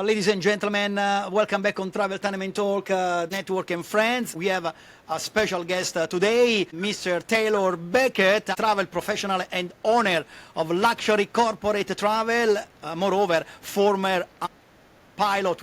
Ladies and gentlemen, welcome back on Travel Time and Talk Network and Friends. We have a special guest today, Mr. Taylor Beckett, travel professional and owner of luxury corporate travel, moreover, former pilot.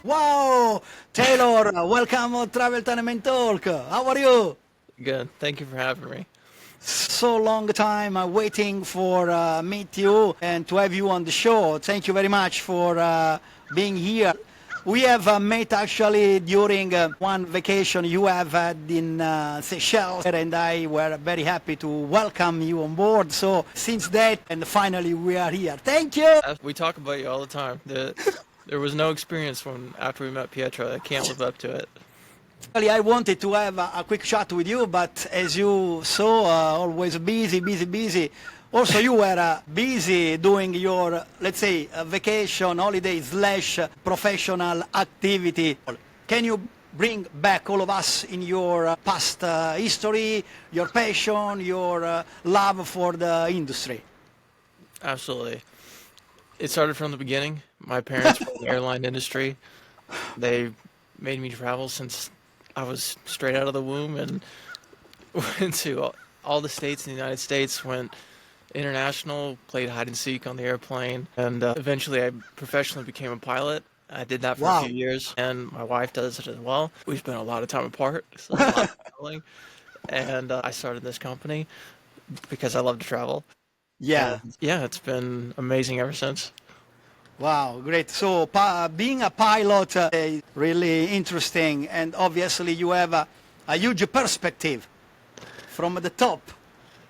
Wow, Taylor, welcome on Travel Time and Talk. How are you? Good. Thank you for having me. So long time waiting for meet you and to have you on the show. Thank you very much for being here. We have met actually during one vacation you have had in Seychelles, and I were very happy to welcome you on board. So since that, and finally we are here. Thank you. We talk about you all the time. There was no experience after we met Pietro. I can't live up to it. Actually, I wanted to have a quick chat with you, but as you saw, always busy. Also, you were busy doing your, let's say, vacation, holiday / professional activity. Can you bring back all of us in your past history, your passion, your love for the industry? Absolutely. It started from the beginning. My parents were in the airline industry. They made me travel since I was straight out of the womb and went to all the states in the United States, went international, played hide and seek on the airplane, and eventually I professionally became a pilot. I did that for a few years, and my wife does it as well. We spent a lot of time apart, so a lot of traveling, and I started this company because I love to travel. Yeah. And yeah, it's been amazing ever since. Wow, great. So being a pilot is really interesting, and obviously you have a huge perspective from the top.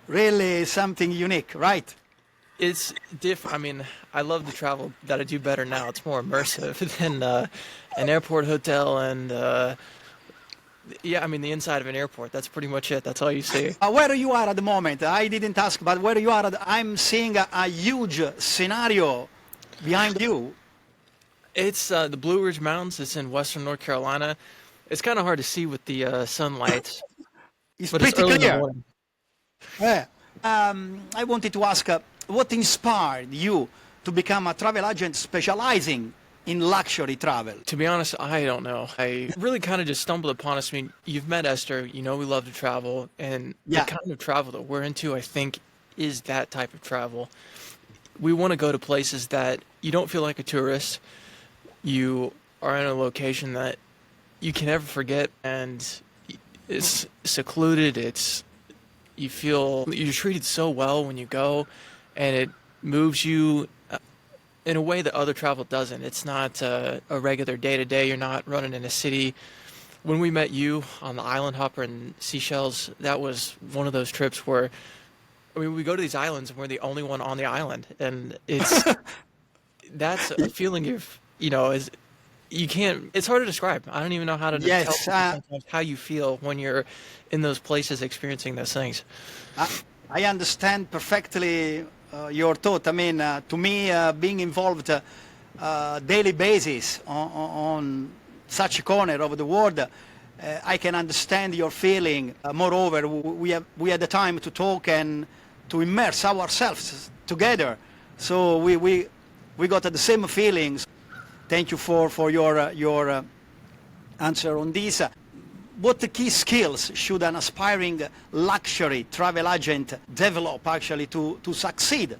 Really something unique, right? It's different. I mean, I love the travel that I do better now. It's more immersive than an airport hotel and, yeah, I mean, the inside of an airport. That's pretty much it. That's all you see. Where you are at the moment, I didn't ask, but where you are, I'm seeing a huge scenario behind you. It's the Blue Ridge Mountains. It's in western North Carolina. It's kind of hard to see with the sunlight, It's but pretty it's early in the clear. morning. Yeah. I wanted to ask, what inspired you to become a travel agent specializing in luxury travel? To be honest, I don't know. I really kind of just stumbled upon us. I mean, you've met Esther. You know we love to travel, and Yeah. the kind of travel that we're into, I think, is that type of travel. We want to go to places that you don't feel like a tourist. You are in a location that you can never forget, and it's secluded. You feel you're treated so well when you go, and it moves you in a way that other travel doesn't. It's not a regular day-to-day. You're not running in a city. When we met you on the island hopper in Seychelles, that was one of those trips where, I mean, we go to these islands and we're the only one on the island, and that's a feeling is you can't. It's hard to describe. I don't even know how to tell Yes, people sometimes how you feel when you're in those places experiencing those things. I understand perfectly your thought. I mean, to me, being involved daily basis on such a corner of the world, I can understand your feeling. Moreover, we had the time to talk and to immerse ourselves together, so we got the same feelings. Thank you for your answer on this. What key skills should an aspiring luxury travel agent develop actually to succeed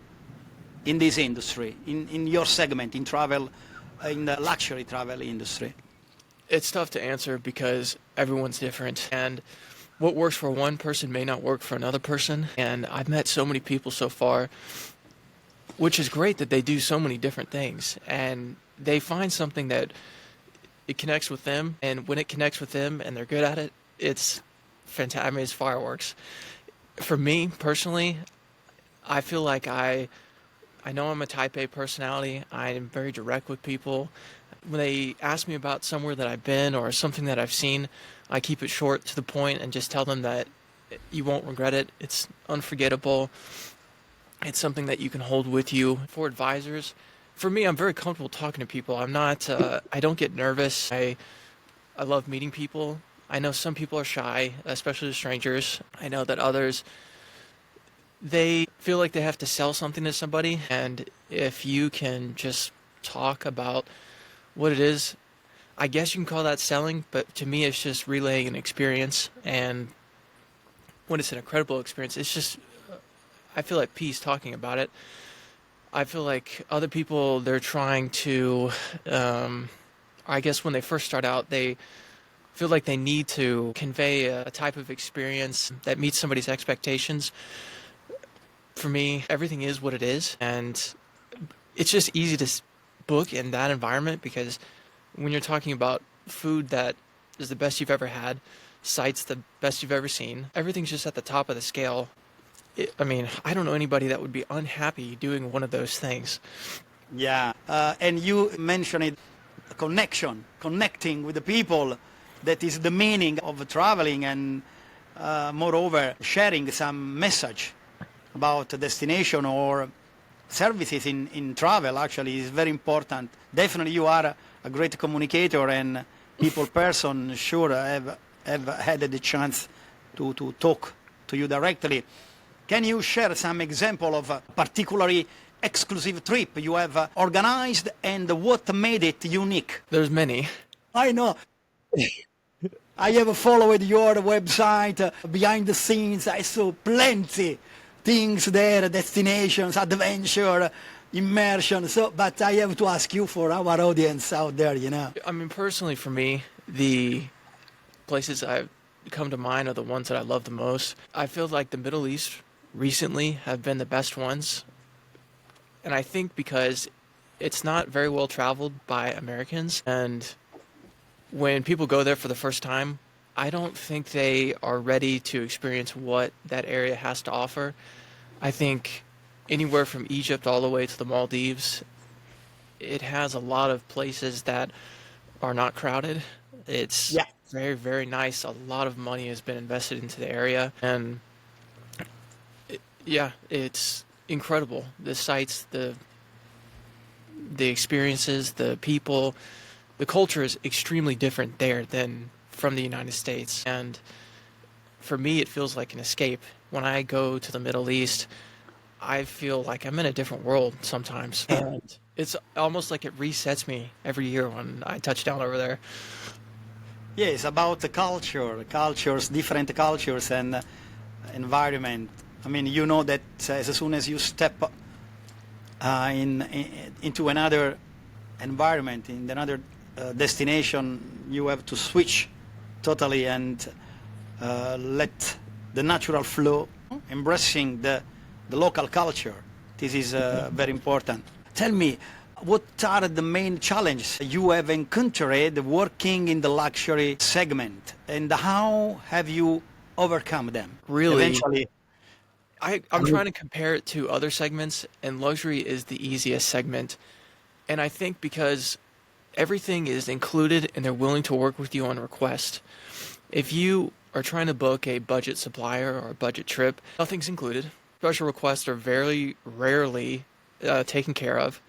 in this industry, in your segment, in travel, in the luxury travel industry? It's tough to answer because everyone's different, and what works for one person may not work for another person. And I've met so many people so far, which is great that they do so many different things, and they find something that it connects with them, and when it connects with them and they're good at it, it's fantastic. I mean, it's fireworks. For me personally, I feel like I know I'm a type A personality. I am very direct with people. when they ask me about somewhere that I've been or something that I've seen, I keep it short to the point and just tell them that you won't regret it. It's unforgettable. It's something that you can hold with you. For advisors, for me, I'm very comfortable talking to people. I'm not, I don't get nervous. I love meeting people. I know some people are shy, especially to strangers. I know that others, they feel like they have to sell something to somebody. And if you can just talk about what it is, I guess you can call that selling, but to me, it's just relaying an experience. And when it's an incredible experience, it's just, I feel like peace talking about it. I feel like other people, they're trying to, I guess when they first start out, they feel like they need to convey a type of experience that meets somebody's expectations. For me, everything is what it is, and it's just easy to book in that environment because when you're talking about food that is the best you've ever had, sights the best you've ever seen, everything's just at the top of the scale. I mean, I don't know anybody that would be unhappy doing one of those things. Yeah, and you mentioned it, connecting with the people. That is the meaning of traveling, and moreover, sharing some message about a destination or services in travel actually is very important. Definitely you are a great communicator and people person, sure have had the chance to talk to you directly. Can you share some example of a particularly exclusive trip you have organized and what made it unique? There's many. I know. I have followed your website, behind the scenes. I saw plenty things there, destinations, adventure, immersion. So, but I have to ask you for our audience out there, you know. I mean, personally for me, the places I've come to mind are the ones that I love the most. I feel like the Middle East recently have been the best ones. And I think because it's not very well traveled by Americans, and when people go there for the first time, I don't think they are ready to experience what that area has to offer. I think anywhere from Egypt all the way to the Maldives, it has a lot of places that are not crowded. It's Yeah. very, very nice. A lot of money has been invested into the area. And yeah, it's incredible. The sights, the experiences, the people. The culture is extremely different there than from the United States. And for me, it feels like an escape. When I go to the Middle East, I feel like I'm in a different world sometimes. And it's almost like it resets me every year when I touch down over there. Yeah, it's about the cultures, different cultures and environment. I mean, you know that as soon as you step into another environment, in another destination, you have to switch totally and let the natural flow, embracing the local culture. This is very important. Tell me, what are the main challenges you have encountered working in the luxury segment, and how have you overcome them? Really, Eventually, I'm trying to compare it to other segments, and luxury is the easiest segment. And I think because everything is included and they're willing to work with you on request. If you are trying to book a budget supplier or a budget trip, nothing's included. Special requests are very rarely taken care of,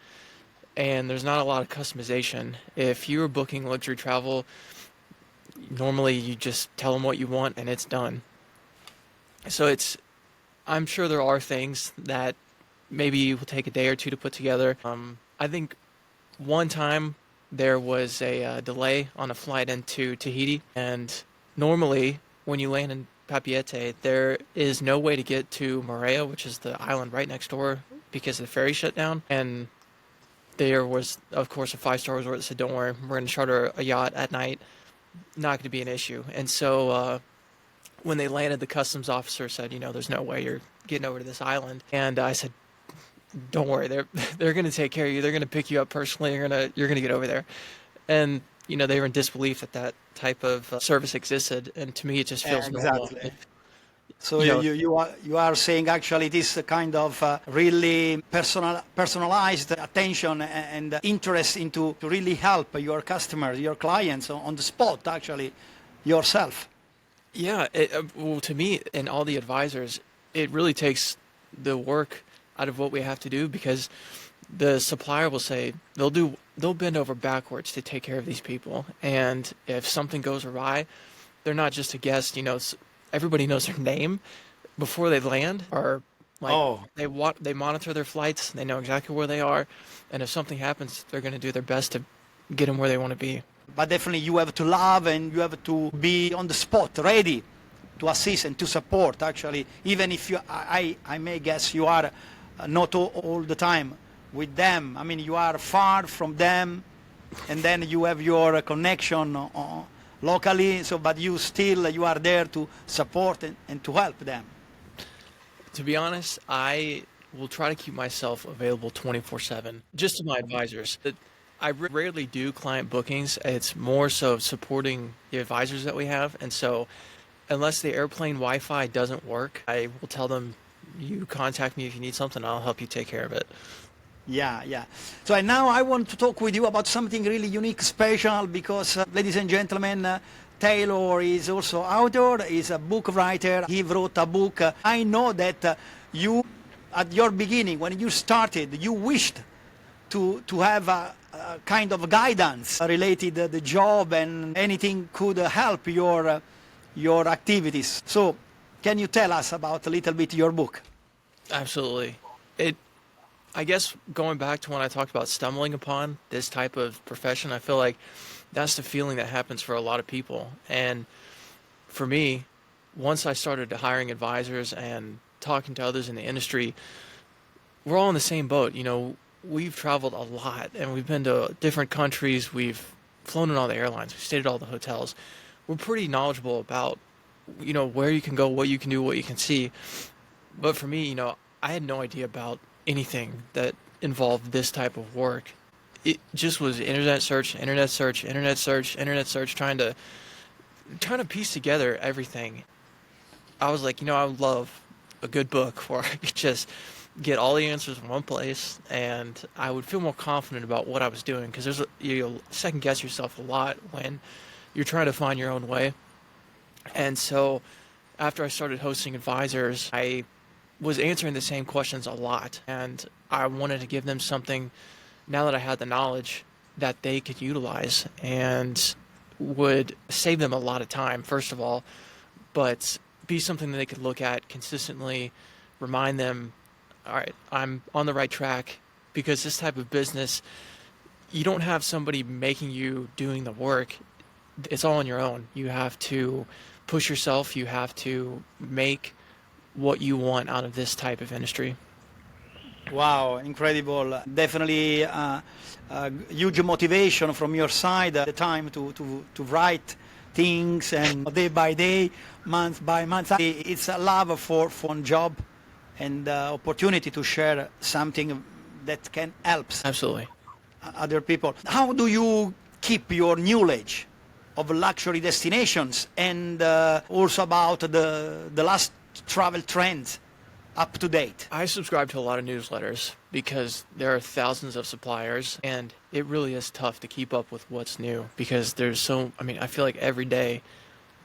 and there's not a lot of customization. If you're booking luxury travel, normally you just tell them what you want and it's done. So I'm sure there are things that maybe will take a day or two to put together. I think one time there was a delay on a flight into Tahiti, and normally when you land in Papeete, there is no way to get to Moorea, which is the island right next door, because the ferry shut down. And there was, of course, a 5-star resort that said, don't worry, we're going to charter a yacht at night. Not going to be an issue. And so when they landed, the customs officer said, there's no way you're getting over to this island. And I said, don't worry, they're going to take care of you. They're going to pick you up personally. You're going to get over there. And they were in disbelief that type of service existed. And to me, it just feels normal. exactly. So You know, you are saying actually this kind of really personalized attention and interest into to really help your customers, your clients on the spot actually yourself. yeah. Well, to me and all the advisors, it really takes the work out of what we have to do because the supplier will say they'll bend over backwards to take care of these people, and if something goes awry, they're not just a guest. Everybody knows their name before they land, or like Oh, they monitor their flights. They know exactly where they are, and if something happens, they're going to do their best to get them where they want to be. but definitely you have to love and you have to be on the spot, ready to assist and to support actually, even if I may guess you are not all the time with them. I mean, you are far from them and then you have your connection locally, so but you are there to support and to help them. To be honest, I will try to keep myself available 24/7, just to my advisors. I rarely do client bookings. It's more so supporting the advisors that we have. And so, unless the airplane Wi-Fi doesn't work, I will tell them, you contact me if you need something, I'll help you take care of it. Yeah, yeah. So and now I want to talk with you about something really unique, special, because, ladies and gentlemen, Taylor is also author, is a book writer. He wrote a book. I know that you, at your beginning, when you started, you wished to have a kind of guidance related to the job and anything could help your activities. So can you tell us about a little bit your book? Absolutely. I guess going back to when I talked about stumbling upon this type of profession, I feel like that's the feeling that happens for a lot of people. And for me, once I started hiring advisors and talking to others in the industry, we're all in the same boat. We've traveled a lot and we've been to different countries. We've flown in all the airlines. We've stayed at all the hotels. We're pretty knowledgeable about, where you can go, what you can do, what you can see. But for me, I had no idea about anything that involved this type of work. It just was internet search, internet search, internet search, internet search, trying to piece together everything. I was like, I would love a good book where I could just get all the answers in one place, and I would feel more confident about what I was doing, because you second guess yourself a lot when you're trying to find your own way. And so after I started hosting advisors, I was answering the same questions a lot, and I wanted to give them something, now that I had the knowledge, that they could utilize and would save them a lot of time, first of all, but be something that they could look at consistently, remind them, all right, I'm on the right track. Because this type of business, you don't have somebody making you doing the work. It's all on your own. You have to push yourself. You have to make what you want out of this type of industry. Wow, incredible. Definitely huge motivation from your side at the time to write things and day by day, month by month. It's a love for one job and opportunity to share something that can help Absolutely. other people. How do you keep your knowledge of luxury destinations and also about the last travel trends up to date? I subscribe to a lot of newsletters because there are thousands of suppliers, and it really is tough to keep up with what's new because I feel like every day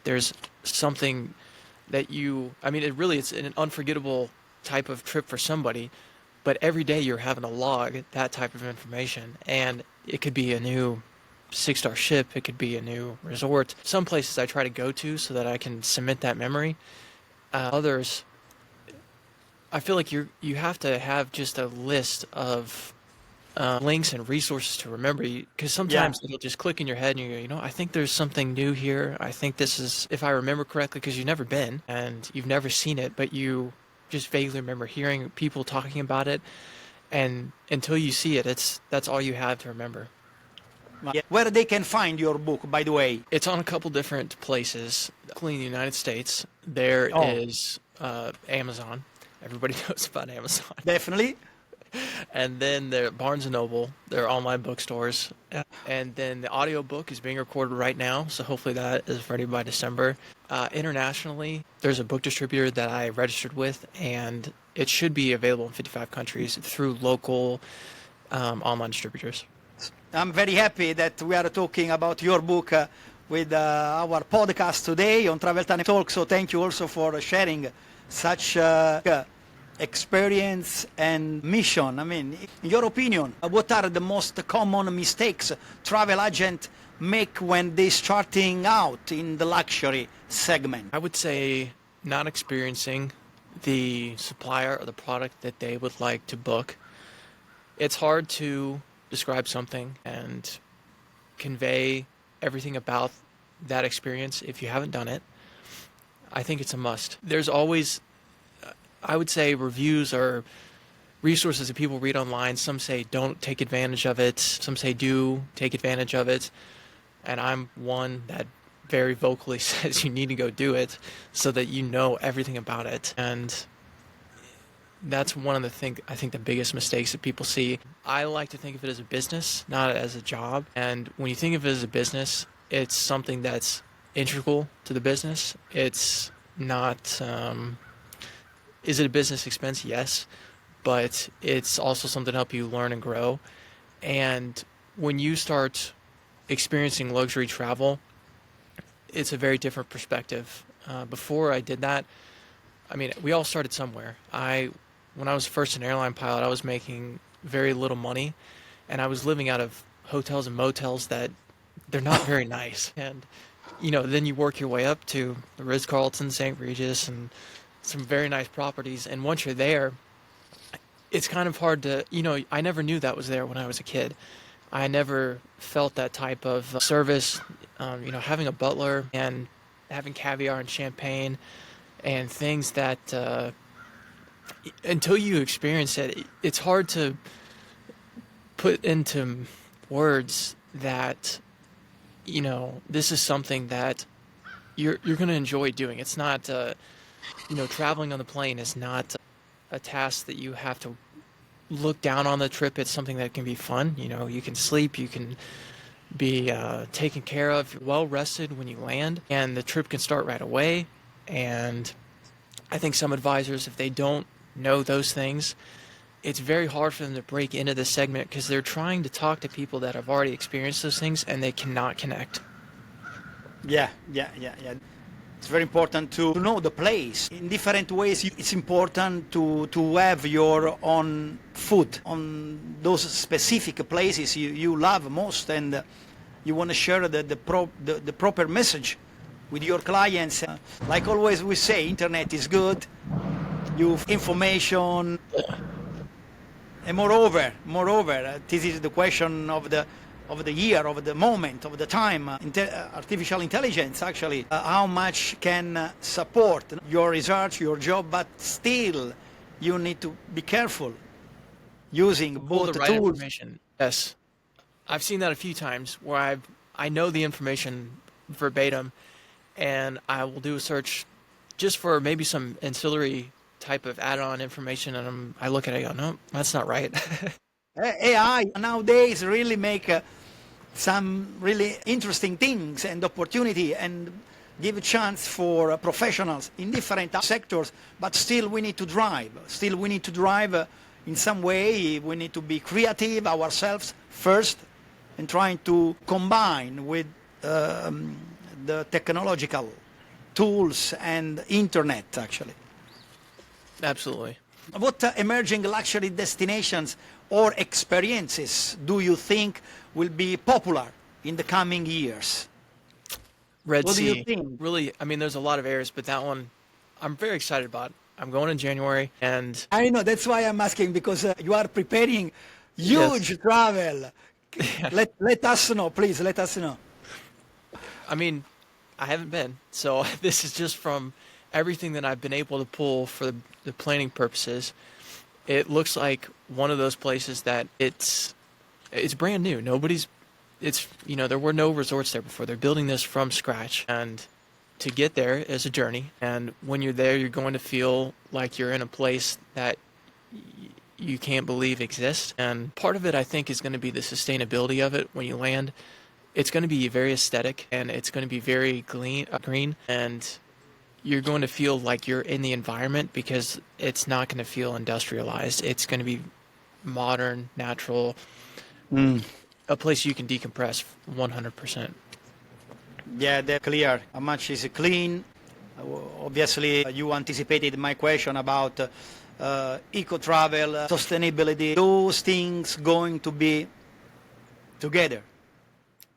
there's something that it's an unforgettable type of trip for somebody, but every day you're having to log that type of information, and it could be a new 6-star ship, it could be a new resort. Some places I try to go to so that I can cement that memory. Others, I feel like you have to have just a list of links and resources to remember, because sometimes it'll just click in your head and you go, I think there's something new here. I think this is, if I remember correctly, because you've never been and you've never seen it, but you just vaguely remember hearing people talking about it, and until you see it, that's all you have to remember. Where they can find your book, by the way? It's on a couple different places. In the United States, there is Amazon. Everybody knows about Amazon. Definitely. And then there Barnes& Noble, their online bookstores. And then the audiobook is being recorded right now, so hopefully that is ready by December. Internationally, there's a book distributor that I registered with, and it should be available in 55 countries through local online distributors. I'm very happy that we are talking about your book with our podcast today on Travel Time Talk. So thank you also for sharing such experience and mission. I mean, in your opinion, what are the most common mistakes travel agents make when they starting out in the luxury segment? I would say not experiencing the supplier or the product that they would like to book. It's hard to describe something and convey everything about that experience if you haven't done it. I think it's a must. There's always, I would say, reviews or resources that people read online. Some say don't take advantage of it. Some say do take advantage of it. And I'm one that very vocally says you need to go do it so that you know everything about it. And that's one of the things, I think, the biggest mistakes that people see. I like to think of it as a business, not as a job. And when you think of it as a business, it's something that's integral to the business. It's not, is it a business expense? Yes. But it's also something to help you learn and grow. And when you start experiencing luxury travel, it's a very different perspective. Before I did that, I mean, we all started somewhere. When I was first an airline pilot, I was making very little money, and I was living out of hotels and motels that they're not very nice. And, then you work your way up to the Ritz-Carlton, St. Regis, and some very nice properties. And once you're there, it's kind of hard to, I never knew that was there when I was a kid. I never felt that type of service, having a butler and having caviar and champagne and things that, until you experience it, it's hard to put into words that, this is something that you're going to enjoy doing. It's not, traveling on the plane is not a task that you have to look down on the trip. It's something that can be fun. You can sleep, you can be taken care of, well rested when you land, and the trip can start right away. And I think some advisors, if they don't know those things, it's very hard for them to break into this segment because they're trying to talk to people that have already experienced those things and they cannot connect. Yeah. It's very important to know the place. In different ways, it's important to have your own food on those specific places you love most, and you want to share the proper message with your clients. Like always we say, internet is good, you've information, and moreover, this is the question of the year, of the moment, of the time. Artificial intelligence actually, how much can support your research, your job, but still you need to be careful using both the right tools. Information. Yes, I've seen that a few times where I know the information verbatim, and I will do a search just for maybe some ancillary type of add-on information, and I look at it and go, no, that's not right. AI nowadays really make some really interesting things and opportunity and give a chance for professionals in different sectors, but still we need to drive. Still we need to drive in some way. We need to be creative ourselves first and trying to combine with the technological tools and internet actually. Absolutely. What emerging luxury destinations or experiences do you think will be popular in the coming years? Red What Sea. do you think? Really, I mean, there's a lot of areas, but that one I'm very excited about. I'm going in January, and I know, that's why I'm asking, because you are preparing huge travel. Let us know, please, let us know. I mean, I haven't been, so this is just from everything that I've been able to pull for the planning purposes. It looks like one of those places that it's brand new. There were no resorts there before. They're building this from scratch, and to get there is a journey. And when you're there, you're going to feel like you're in a place that you can't believe exist. And part of it, I think, is going to be the sustainability of it when you land. It's going to be very aesthetic and it's going to be very green, and you're going to feel like you're in the environment because it's not going to feel industrialized. It's going to be modern, natural, a place you can decompress 100%. Yeah, they're clear. How much is it clean? Obviously, you anticipated my question about eco-travel, sustainability. Those things going to be together.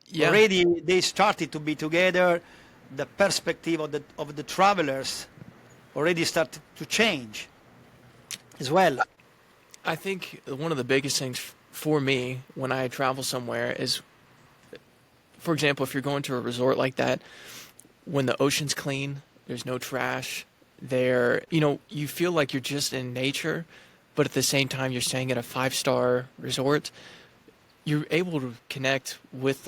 Yeah. Already they started to be together. The perspective of the travelers already started to change as well. I think one of the biggest things for me when I travel somewhere is, for example, if you're going to a resort like that, when the ocean's clean, there's no trash there, you feel like you're just in nature, but at the same time you're staying at a 5-star resort. You're able to connect with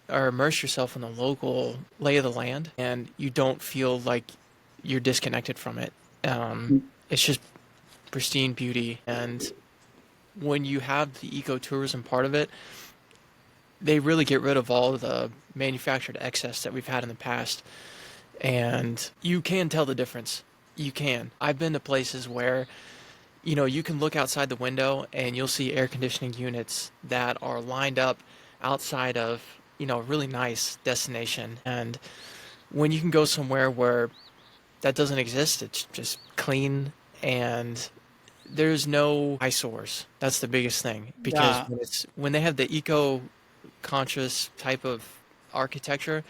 or immerse yourself in the local lay of the land, and you don't feel like you're disconnected from it. It's just pristine beauty. And when you have the ecotourism part of it, they really get rid of all of the manufactured excess that we've had in the past. And you can tell the difference. You can. I've been to places where, you can look outside the window and you'll see air conditioning units that are lined up outside of, a really nice destination. And when you can go somewhere where that doesn't exist, it's just clean and there's no eyesores. That's the biggest thing. Because Yeah. when they have the eco-conscious type of architecture,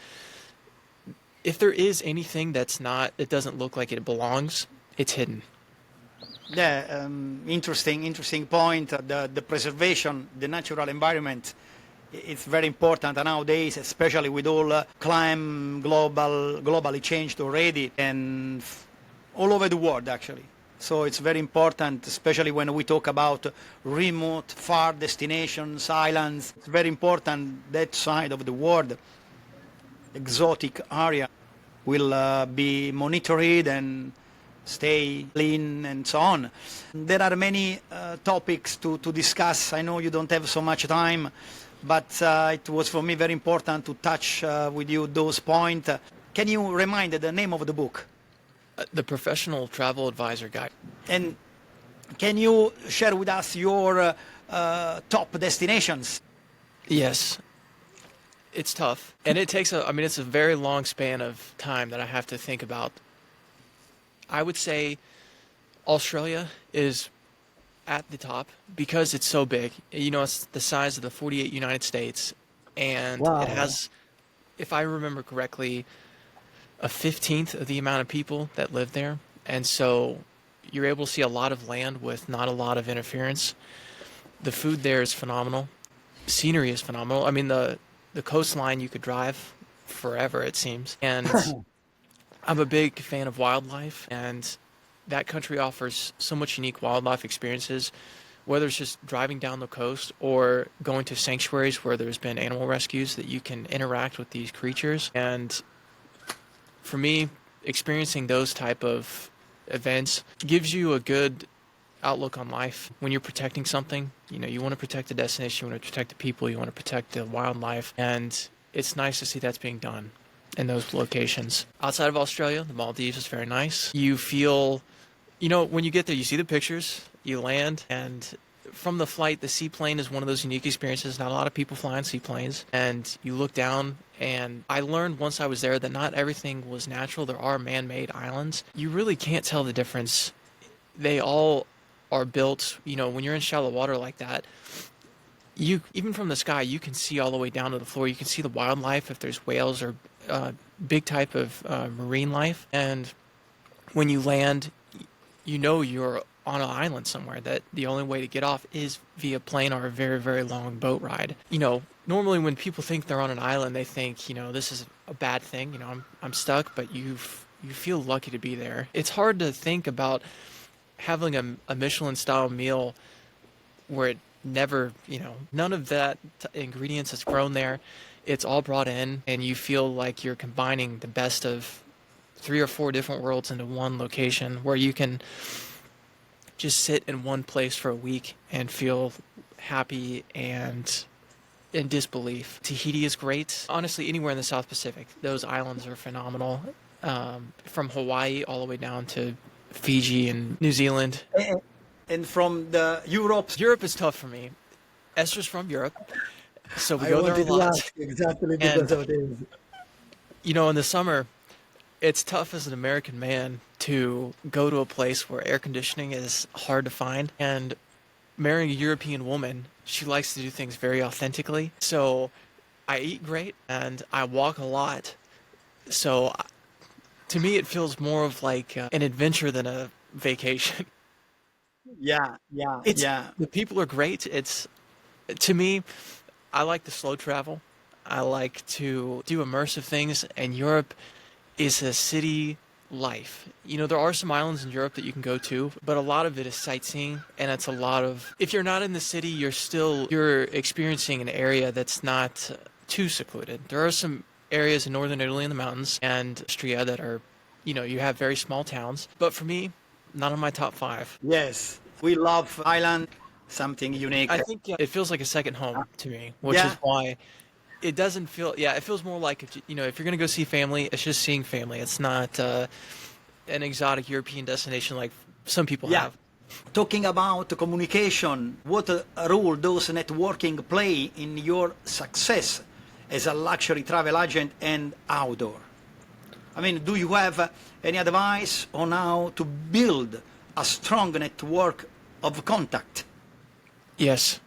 if there is anything it doesn't look like it belongs, it's hidden. Yeah, interesting point. The preservation, the natural environment, it's very important nowadays, especially with all climate globally changed already, and all over the world actually. So it's very important, especially when we talk about remote, far destinations, islands. It's very important that side of the world, exotic area, will be monitored and stay clean and so on. There are many topics to discuss. I know you don't have so much time, but it was for me very important to touch with you those points. Can you remind the name of the book? The Professional Travel Advisor Guide. And can you share with us your top destinations? Yes. It's tough. And it's a very long span of time that I have to think about. I would say Australia is at the top because it's so big. It's the size of the 48 United States. And it has, if I remember correctly, a 15th of the amount of people that live there. And so you're able to see a lot of land with not a lot of interference. The food there is phenomenal. Scenery is phenomenal. I mean, the coastline you could drive forever, it seems. And I'm a big fan of wildlife, and that country offers so much unique wildlife experiences, whether it's just driving down the coast or going to sanctuaries where there's been animal rescues that you can interact with these creatures. And for me, experiencing those type of events gives you a good outlook on life. When you're protecting something, you want to protect the destination, you want to protect the people, you want to protect the wildlife, and it's nice to see that's being done in those locations. Outside of Australia, the Maldives is very nice. You feel, when you get there, you see the pictures, you land, and from the flight, the seaplane is one of those unique experiences. Not a lot of people fly on seaplanes, and you look down, and I learned once I was there that not everything was natural. There are man-made islands. You really can't tell the difference. They all are built, when you're in shallow water like that, even from the sky, you can see all the way down to the floor. You can see the wildlife, if there's whales or big type of marine life. And when you land, you're on an island somewhere, that the only way to get off is via plane or a very, very long boat ride. Normally when people think they're on an island, they think, this is a bad thing. I'm stuck, but you feel lucky to be there. It's hard to think about having a Michelin-style meal where it never, none of that ingredients is grown there. It's all brought in, and you feel like you're combining the best of 3 or 4 different worlds into one location where you can just sit in one place for a week and feel happy and in disbelief. Tahiti is great. Honestly, anywhere in the South Pacific, those islands are phenomenal. From Hawaii all the way down to Fiji and New Zealand. And from the Europe, Europe is tough for me. Esther's from Europe, so we I go there a wanted to lot. ask exactly And, because of this. in the summer, it's tough as an American man to go to a place where air conditioning is hard to find. And marrying a European woman, she likes to do things very authentically. So I eat great and I walk a lot. So to me, it feels more of like an adventure than a vacation. Yeah, yeah, It's yeah. the people are great. It's to me, I like to slow travel. I like to do immersive things, and Europe is a city life. There are some islands in Europe that you can go to, but a lot of it is sightseeing, and it's a lot of if you're not in the city, you're experiencing an area that's not too secluded. There are some areas in northern Italy in the mountains and Austria that are, you have very small towns. But for me, not on my top 5. Yes, we love Ireland, something unique. I think it feels like a second home to me, which is Yeah, why it doesn't feel. Yeah, it feels more like if you're gonna go see family, it's just seeing family. It's not an exotic European destination like some people yeah. have. Talking about communication, what a role does networking play in your success as a luxury travel agent and outdoor? I mean, do you have any advice on how to build a strong network of contact? Yes,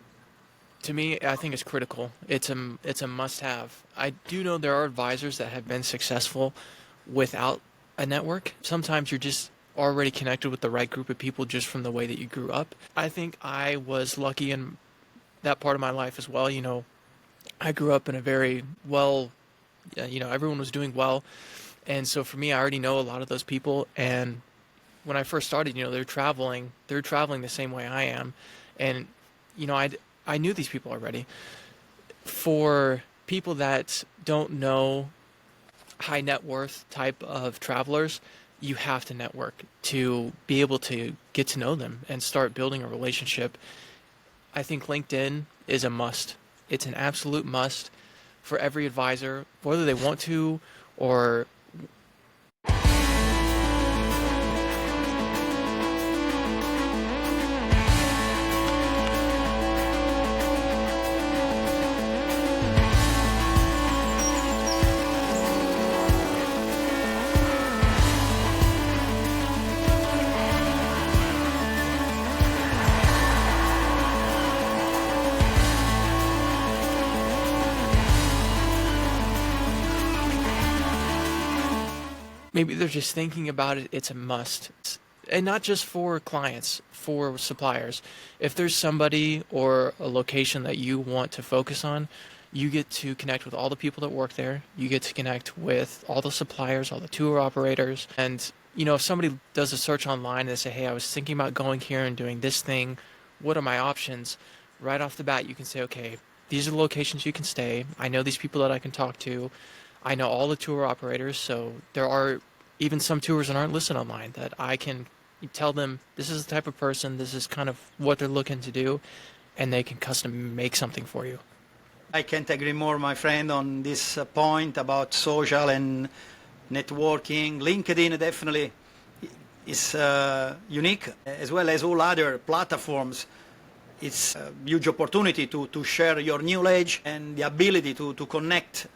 to me, I think it's critical. It's a must-have. I do know there are advisors that have been successful without a network. Sometimes you're just already connected with the right group of people just from the way that you grew up. I think I was lucky in that part of my life as well. I grew up in a very well, everyone was doing well. And so for me, I already know a lot of those people. And when I first started, they're traveling the same way I am. And, I knew these people already. For people that don't know high net worth type of travelers, you have to network to be able to get to know them and start building a relationship. I think LinkedIn is a must. It's an absolute must for every advisor, whether they want to or maybe they're just thinking about it. It's a must. And not just for clients, for suppliers. If there's somebody or a location that you want to focus on, you get to connect with all the people that work there. You get to connect with all the suppliers, all the tour operators. And, if somebody does a search online and they say, hey, I was thinking about going here and doing this thing, what are my options? Right off the bat, you can say, okay, these are the locations you can stay. I know these people that I can talk to. I know all the tour operators, so there are even some tours that aren't listed online that I can tell them this is the type of person, this is kind of what they're looking to do, and they can custom make something for you. I can't agree more, my friend, on this point about social and networking. LinkedIn definitely is unique, as well as all other platforms. It's a huge opportunity to share your knowledge and the ability to connect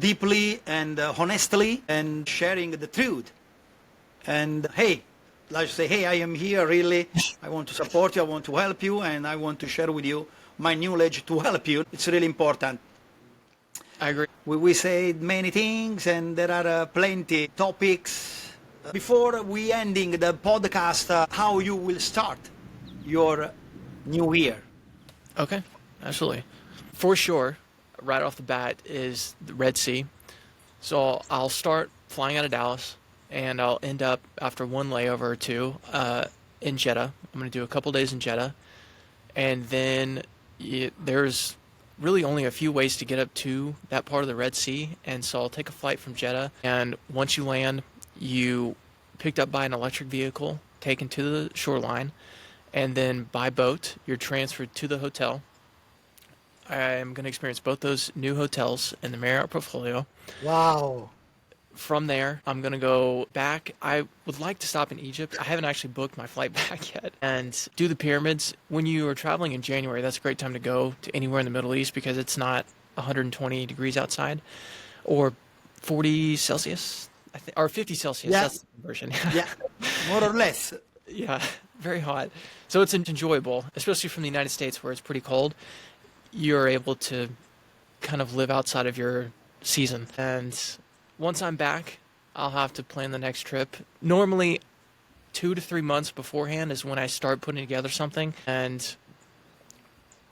deeply and honestly and sharing the truth. And hey, like say, hey, I am here really. I want to support you. I want to help you, and I want to share with you my knowledge to help you. It's really important. I agree. We said many things, and there are plenty topics. Before we ending the podcast, how you will start your new year? Okay, absolutely. For sure, right off the bat is the Red Sea. So I'll start flying out of Dallas, and I'll end up after one layover or two in Jeddah. I'm going to do a couple days in Jeddah, and then there's really only a few ways to get up to that part of the Red Sea, and so I'll take a flight from Jeddah, and once you land, you picked up by an electric vehicle, taken to the shoreline, and then by boat, you're transferred to the hotel. I'm going to experience both those new hotels in the Marriott portfolio. Wow. From there, I'm going to go back. I would like to stop in Egypt. I haven't actually booked my flight back yet. And do the pyramids. When you are traveling in January, that's a great time to go to anywhere in the Middle East because it's not 120 degrees outside or 40 Celsius, or 50 Celsius. Yeah. That's the version. Yeah, more or less. Yeah, very hot. So it's enjoyable, especially from the United States where it's pretty cold. You're able to kind of live outside of your season. And once I'm back, I'll have to plan the next trip. Normally, 2 to 3 months beforehand is when I start putting together something, and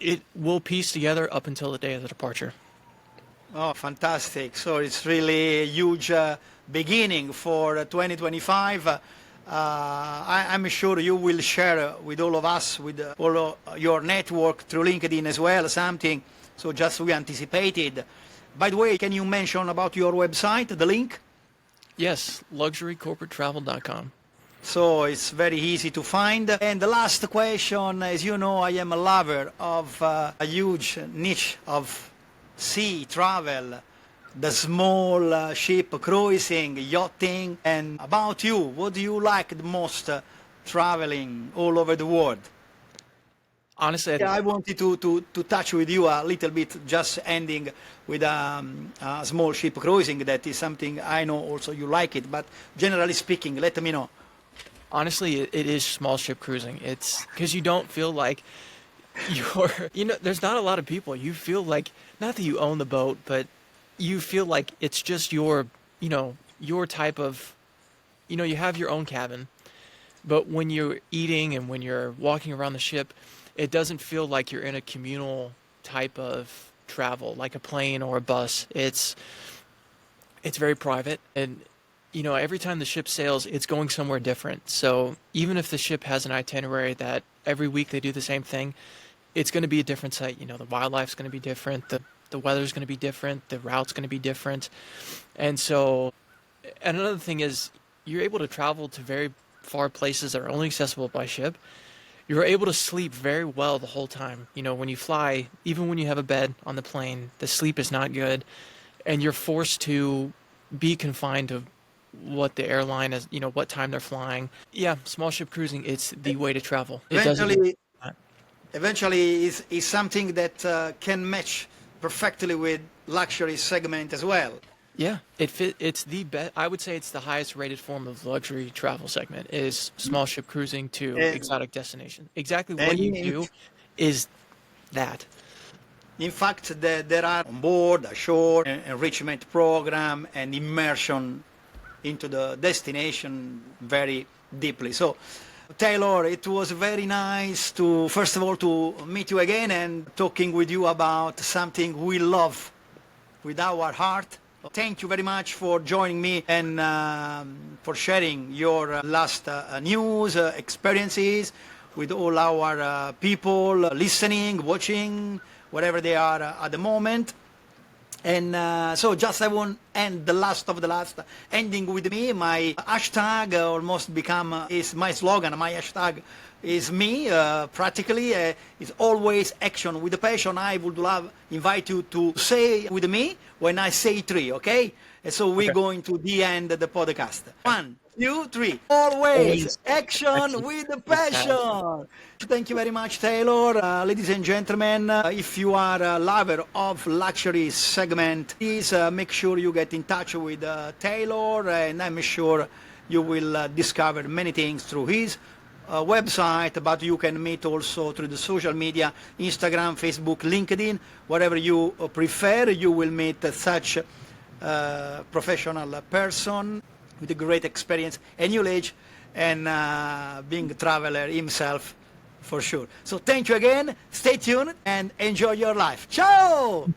it will piece together up until the day of the departure. Oh, fantastic. So it's really a huge beginning for 2025. I'm sure you will share with all of us, with all of your network through LinkedIn as well, something. So just we anticipated. By the way, can you mention about your website, the link? Yes, luxurycorporatetravel.com. So it's very easy to find. And the last question, as you know, I am a lover of a huge niche of sea travel, the small ship cruising, yachting. And about you, what do you like the most traveling all over the world? Honestly, Yeah, I wanted to touch with you a little bit, just ending with a small ship cruising. That is something I know also you like it, but generally speaking, let me know. honestly, it is small ship cruising. It's because you don't feel like there's not a lot of people. You feel like, not that you own the boat, but you feel like it's just your type of, you have your own cabin. But when you're eating and when you're walking around the ship, it doesn't feel like you're in a communal type of travel, like a plane or a bus. It's very private. And, every time the ship sails, it's going somewhere different. So even if the ship has an itinerary that every week they do the same thing, it's going to be a different site. The wildlife's going to be different. The weather's going to be different. The route's going to be different. And another thing is you're able to travel to very far places that are only accessible by ship. You're able to sleep very well the whole time. When you fly, even when you have a bed on the plane, the sleep is not good. And you're forced to be confined to what the airline is, what time they're flying. Yeah, small ship cruising, it's the way to travel. Eventually is something that can match perfectly with luxury segment as well. Yeah, it's the best. I would say it's the highest rated form of luxury travel segment is small ship cruising to exotic destination. Exactly what you do is that. In fact, there are on board, ashore, an enrichment program and immersion into the destination very deeply. So, Taylor, it was very nice first of all, to meet you again and talking with you about something we love with our heart. Thank you very much for joining me and for sharing your last news, experiences with all our people listening, watching, wherever they are at the moment. And so just I want to end the last of the last, ending with me. My hashtag almost is my slogan. My hashtag is me, practically. It's always action with a passion. I would invite you to say with me when I say 3, okay? And so we're going to the end of the podcast. 1, 2, 3. Always action with a passion. Thank you very much, Taylor. Ladies and gentlemen, if you are a lover of luxury segment, please make sure you get in touch with Taylor, and I'm sure you will discover many things through his website, but you can meet also through the social media, Instagram, Facebook, LinkedIn, whatever you prefer. You will meet such professional person with a great experience and knowledge, and being a traveler himself for sure. So thank you again, stay tuned and enjoy your life. Ciao!